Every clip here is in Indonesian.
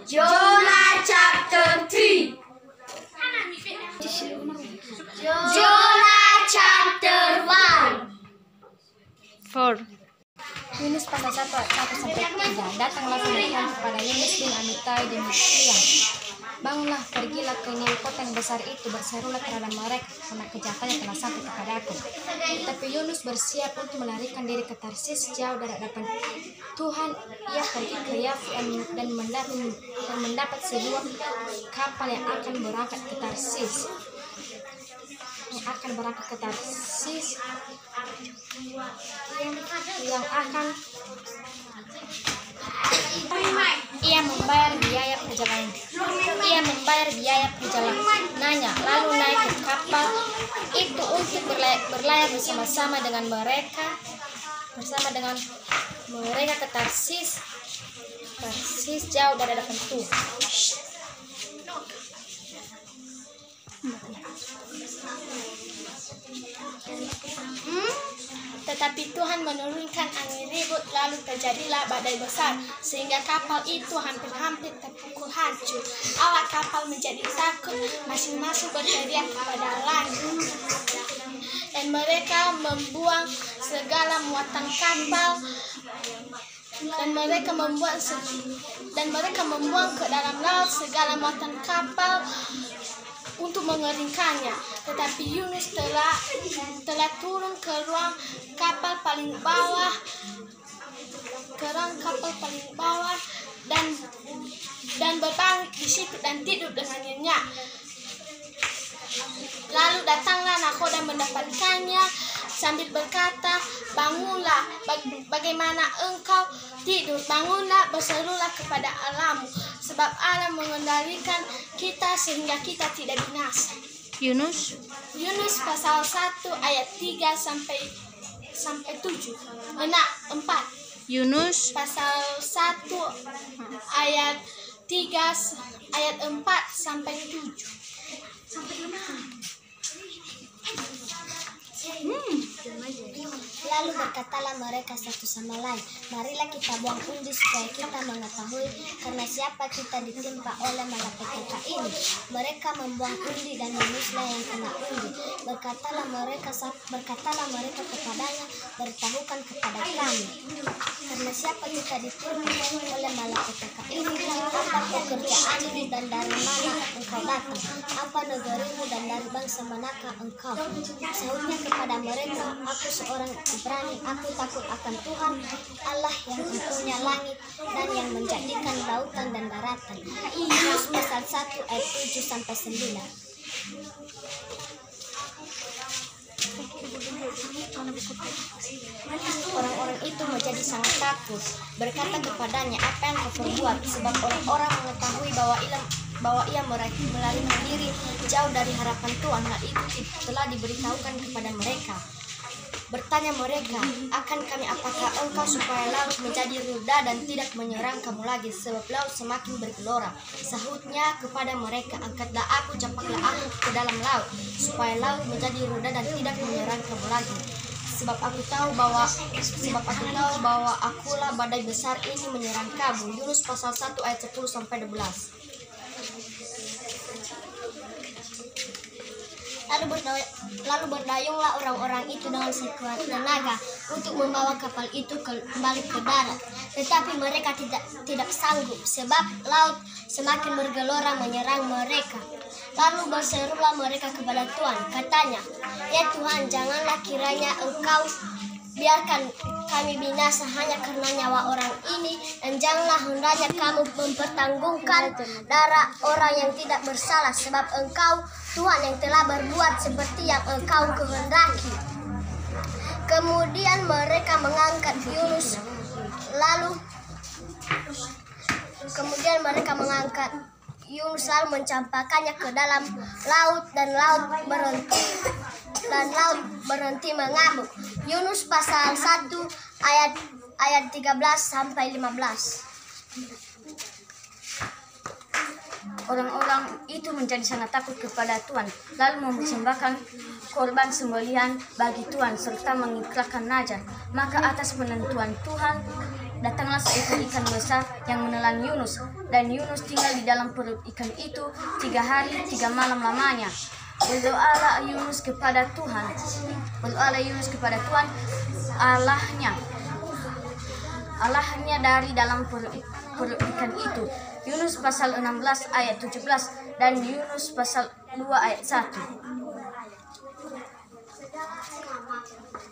Jonah chapter 3. Jonah chapter 1. 4. Yunus pasal 1 ayat 1 sampai 3. Datanglah firman Tuhan kepada Yunus bin Amittai demikian. Bangunlah, pergilah ke Niniwe, kota yang besar itu, berserulah terhadap mereka, karena kejahatannya telah sampai kepadaku. Tetapi Yunus bersiap untuk melarikan diri ke Tarsis, jauh dari hadapan Tuhan. Ia pergi ke Yafi dan mendapat sebuah kapal yang akan berangkat ke Tarsis. Ia membayar biaya perjalanannya, lalu naik ke kapal itu untuk berlayar bersama dengan mereka ke Tarsis jauh dari hadapan Tuhan. Tetapi Tuhan menurunkan angin ribut, lalu terjadilah badai besar, sehingga kapal itu hampir-hampir terpukul hancur. Awak kapal menjadi takut, masing-masing berteriak kepada langit. Dan mereka membuang segala muatan kapal, dan mereka membuang ke dalam laut segala muatan kapal untuk mengeringkannya. Tetapi Yunus telah turun ke ruang kapal paling bawah, dan berbaring di situ dan tidur dengan nyenyak. Lalu datanglah nakhoda mendapatkannya sambil berkata, "Bangunlah, bagaimana engkau tidur? Bangunlah, berserulah kepada Allahmu, sebab Allah mengendalikan kita sehingga kita tidak binasa." Yunus pasal 1 ayat 3 sampai 7. 4. Yunus Pasal 1 ayat 3 ayat 4 sampai 7. Lalu berkatalah mereka satu sama lain, "Marilah kita buang undi supaya kita mengetahui karena siapa kita ditimpa oleh malapetaka ini." Mereka membuang undi dan Yunuslah yang kena undi. Berkatalah mereka kepadanya, "Beritahukan kepada kami, karena siapa kita ditimpa oleh malapetaka ini? Apa pekerjaanmu dan dari mana engkau datang? Apa negerimu dan dari bangsa manakah engkau?" Sahutnya kepada mereka, "Aku seorang Ibrani, aku takut akan Tuhan Allah yang mempunyai langit dan yang menjadikan lautan dan daratan." Yunus pasal 1 ayat 7 sampai 9. Orang-orang itu menjadi sangat takut, berkata kepadanya, "Apa yang kau perbuat?" Sebab orang-orang mengetahui bahwa ia melarikan diri jauh dari harapan Tuhan. Hal itu telah diberitahukan kepada mereka. Bertanya mereka, "Akan kami apakah engkau supaya laut menjadi reda dan tidak menyerang kamu lagi, sebab laut semakin bergelora?" Sahutnya kepada mereka, "Angkatlah aku, campaklah aku ke dalam laut, supaya laut menjadi reda dan tidak menyerang kamu lagi. Sebab aku tahu bahwa akulah badai besar ini menyerang kamu." Yunus pasal 1 ayat 10 sampai 12. Lalu berdayunglah orang-orang itu dengan sekuat tenaga untuk membawa kapal itu kembali ke darat. Tetapi mereka tidak sanggup, sebab laut semakin bergelora menyerang mereka. Lalu berserulah mereka kepada Tuhan, katanya, "Ya Tuhan, janganlah kiranya engkau biarkan kami binasa hanya karena nyawa orang ini, dan janganlah hendaknya kamu mempertanggungkan darah orang yang tidak bersalah, sebab engkau Tuhan yang telah berbuat seperti yang engkau kehendaki." Kemudian mereka mengangkat Yunus, lalu mencampakkannya ke dalam laut, dan laut berhenti mengamuk. Yunus pasal 1 ayat 13 sampai 15. Orang-orang itu menjadi sangat takut kepada Tuhan, lalu mempersembahkan korban sembelihan bagi Tuhan serta mengikrarkan nazar. Maka atas penentuan Tuhan Datanglah seekor ikan besar yang menelan Yunus, dan Yunus tinggal di dalam perut ikan itu 3 hari 3 malam lamanya. Berdoalah Yunus kepada Tuhan. Allahnya dari dalam perut ikan itu. Yunus pasal 16 ayat 17 dan Yunus pasal 2 ayat 1.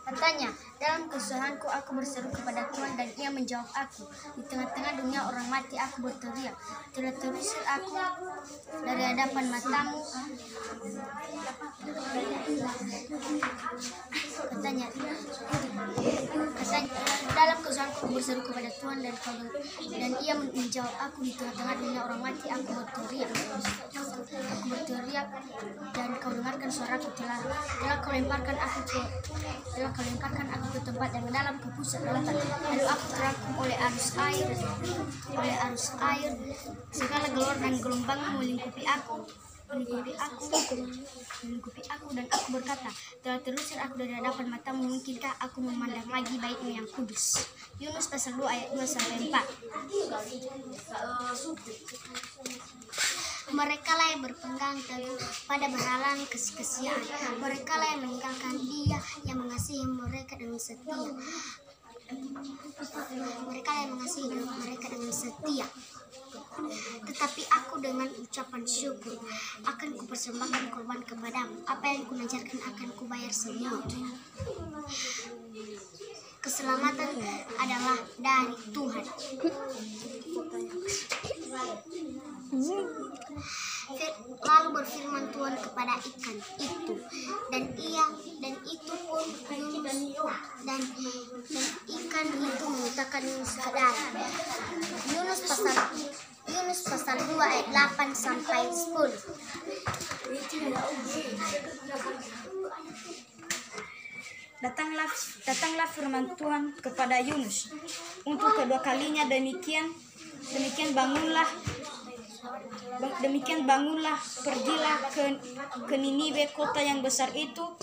Katanya, dalam kesusahanku aku berseru kepada Tuhan dan Ia menjawab aku. Di tengah-tengah dunia orang mati aku berteriak. Telah terusir aku dari hadapan matamu. Katanya, dalam kesusahanku aku berseru kepada Tuhan dan Ia menjawab aku. Di tengah-tengah dunia orang mati aku berteriak. Dan kau dengarkan suaraku. Telah kau lemparkan aku ke tempat yang dalam, ke pusat lautan. Lalu aku terangkum oleh arus air. Segala gelora dan gelombang melingkupi aku dan aku berkata, telah terusir aku dari hadapan matamu, mungkinkah aku memandang lagi baikmu yang kudus. Yunus pasal 2 ayat 2-4. Mereka lah yang berpegang teguh pada berhala kesia-siaan. Mereka lah yang meninggalkan Dia yang mengasihi mereka dengan setia. Tetapi aku dengan ucapan syukur akan kupersembahkan korban kepadamu. Apa yang kunajarkan akan kubayar semua. Keselamatan adalah dari Tuhan. Lalu berfirman Tuhan kepada ikan itu, dan itu pun Yunus, dan ikan itu mengutakan Yunus ke darat. Yunus pasal 2 ayat 8-10. Datanglah firman Tuhan kepada Yunus untuk kedua kalinya, demikian bangunlah, pergilah ke Niniwe, kota yang besar itu,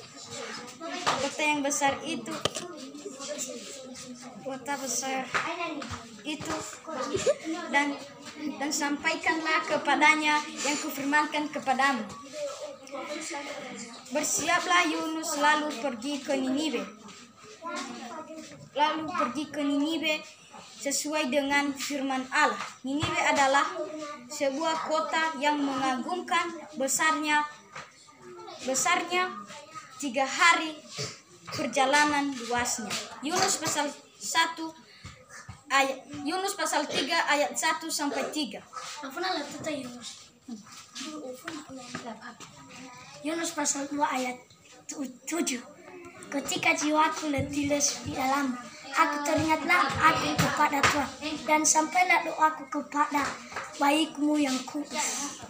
dan sampaikanlah kepadanya yang kufirmankan kepadamu. Bersiaplah Yunus lalu pergi ke Niniwe sesuai dengan firman Allah. Niniwe adalah sebuah kota yang mengagumkan, besarnya 3 hari perjalanan luasnya. Yunus pasal 3 ayat 1-3. Yunus pasal 2 ayat 7. Ketika jiwaku letih lesu di dalam, aku teringatlah aku kepada Tuhan, dan sampailah doaku kepada baikmu yang kudus.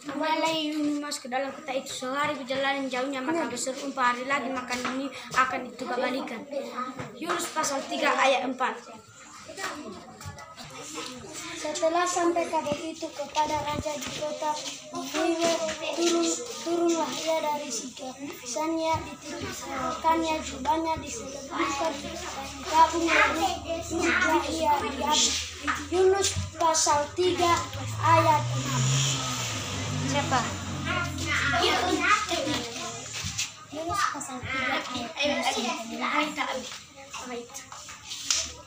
Mulailah Yunus masuk ke dalam kota itu. Sehari perjalanan jauhnya, maka berseru 4 hari lagi makan ini akan dikembalikan. Yunus pasal 3 ayat 4. Setelah sampai kabar itu kepada raja di kota Niniwe, turunlah ia dari situ. Sannya ditinggalkannya, jubahnya diselebihkan, dan gabung dari meja ia di atas. Yunus pasal 3 ayat 6. Siapa? Yunus pasal 3 ayat 9.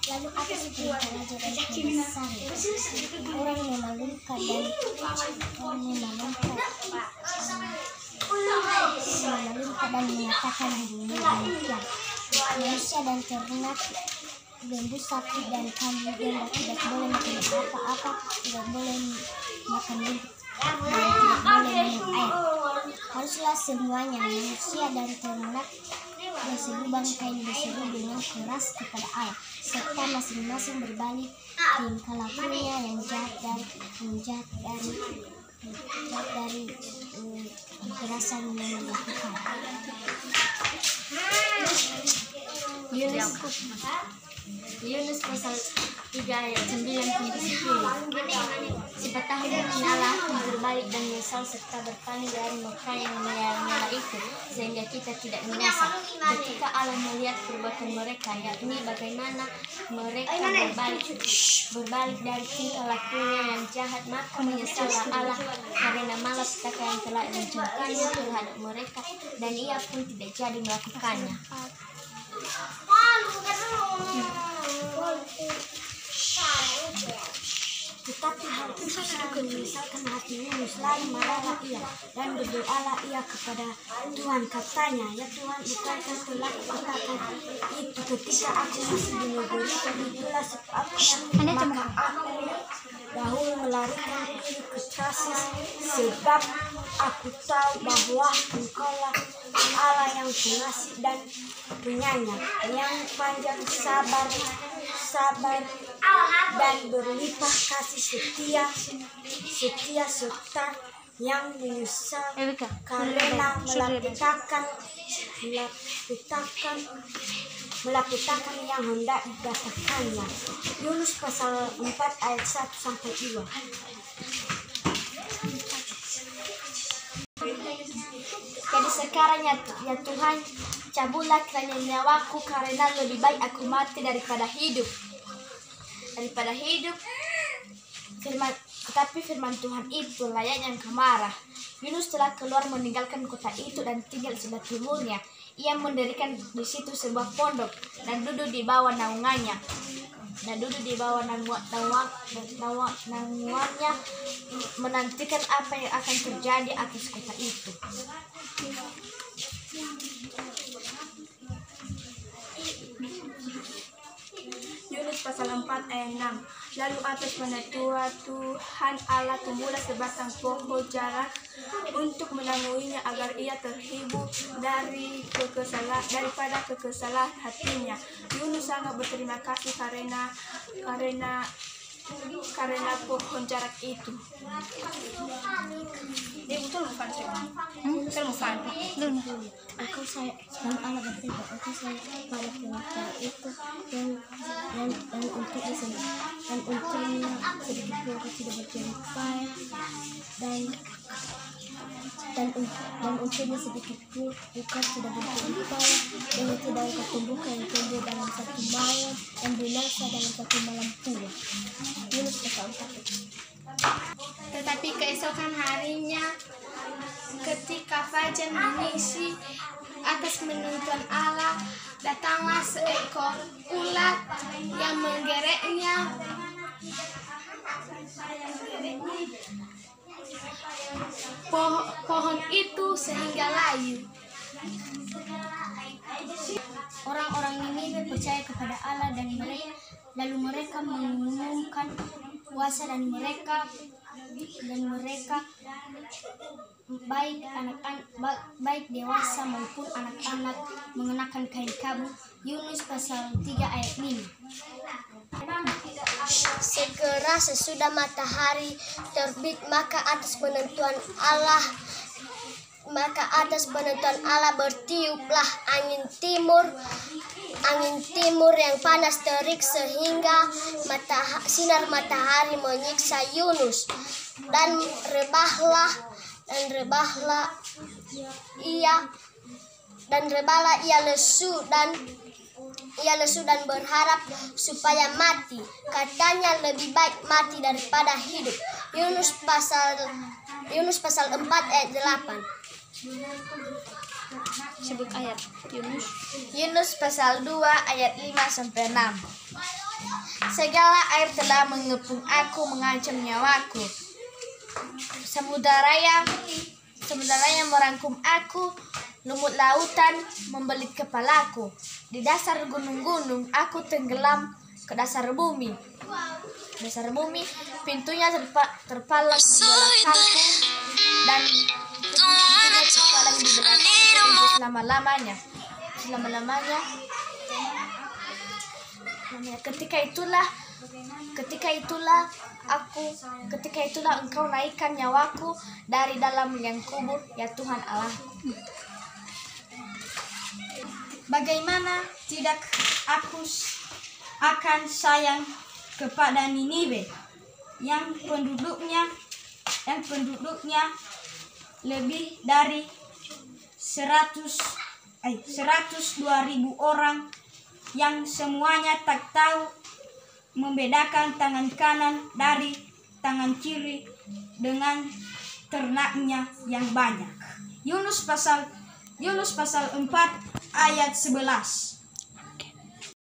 Lalu aku seperti raja dan pembesar, orang memalukan dan mengatakan demikian. Manusia dan ternak, lembu, sapi dan kambing domba tidak boleh makan apa-apa, tidak boleh makan rumput, dan tidak boleh minum air. Haruslah semuanya, manusia dan ternak, berselubang kain berseru dengan keras kepada Allah, serta masing-masing berbalik tingkah lakunya yang jahat dari kekerasan yang dilakukan. Yunus pasal 3 ayat 9-10. Sepatahnya Allah berbalik dan menyesal serta berpaling dari mereka yang menyala itu. itu, sehingga kita tidak binasa. Ketika Allah melihat perbuatan mereka, yakni bagaimana mereka berbalik dari tingkah lakunya yang jahat, maka menyesallah Allah karena malapetaka yang telah dilakukannya terhadap mereka, dan ia pun tidak jadi melakukannya. Tetapi hal itu sudah menyesalkan hati Yunus, lalu marahlah ia dan berdoalah ia kepada Tuhan, katanya, ya Tuhan, bukankah telah kukatakan itu ketika aku masih di negeri, itulah sebabnya maka aku dahulu melarikan diri ke Tarsis, sebab aku tahu bahwa Engkaulah Allah yang pengasih dan penyayang, yang panjang sabar dan berlimpah kasih setia serta yang menyesal karena melapetakan yang hendak didapatkannya. Yunus pasal 4 ayat 1-2. Jadi sekarang ya Tuhan, cabutlah kiranya nyawaku, karena lebih baik aku mati daripada hidup. Tetapi firman Tuhan itu layaknya engkau marah. Yunus telah keluar meninggalkan kota itu dan tinggal di sebelah timurnya. Ia mendirikan di situ sebuah pondok dan duduk di bawah naungannya. Naungannya menantikan apa yang akan terjadi atas kota itu. Yunus pasal 4 ayat 6. Lalu atas penetua Tuhan Allah tumbuhlah sebatang pohon jarak untuk menangguhinya, agar ia terhibur daripada kekesalan hatinya. Yunus sangat berterima kasih karena pohon jarak itu. Dia betul bukan sih? Betul bukan? Engkau sayang dan Allah berfirman, engkau sayang pada pengacara itu dan untuknya sedikit pun engkau tidak berjerih payah dan untuknya sedikit pun bukan tidak berjerih payah, dan tidak engkau tumbuhkan yang tumbuh dalam satu malam dan binasa dalam satu malam pula. Yunus pasal 4. Tetapi keesokan harinya, ketika fajar mengisi atas penentuan Allah, datanglah seekor ulat yang menggereknya pohon itu sehingga layu. Orang-orang Niniwe percaya kepada Allah dan lalu mereka mengumumkan puasa dan mereka baik dewasa maupun anak-anak mengenakan kain kabut. Yunus pasal 3 ayat 5. Segera sesudah matahari terbit, maka atas penentuan Allah bertiuplah angin timur yang panas terik, sehingga sinar matahari menyiksa Yunus, dan rebahlah ia lesu dan berharap supaya mati. Katanya, lebih baik mati daripada hidup. Yunus pasal 4 ayat 8. Sebut ayat Yunus pasal 2 ayat 5-6. Segala air telah mengepung aku, mengancam nyawaku. Samudera merangkum aku, lumut lautan membelit kepalaku. Di dasar gunung-gunung aku tenggelam ke dasar bumi. Pintunya terpalang di belakangku, dan pintunya terpalang di belakangku selama-lamanya. Ketika itulah engkau naikkan nyawaku dari dalam liang kubur, ya Tuhan Allahku. Bagaimana tidak aku akan sayang kepada Niniwe yang penduduknya lebih dari 102.000 orang yang semuanya tak tahu membedakan tangan kanan dari tangan kiri dengan ternaknya yang banyak. Yunus pasal 4 ayat 11.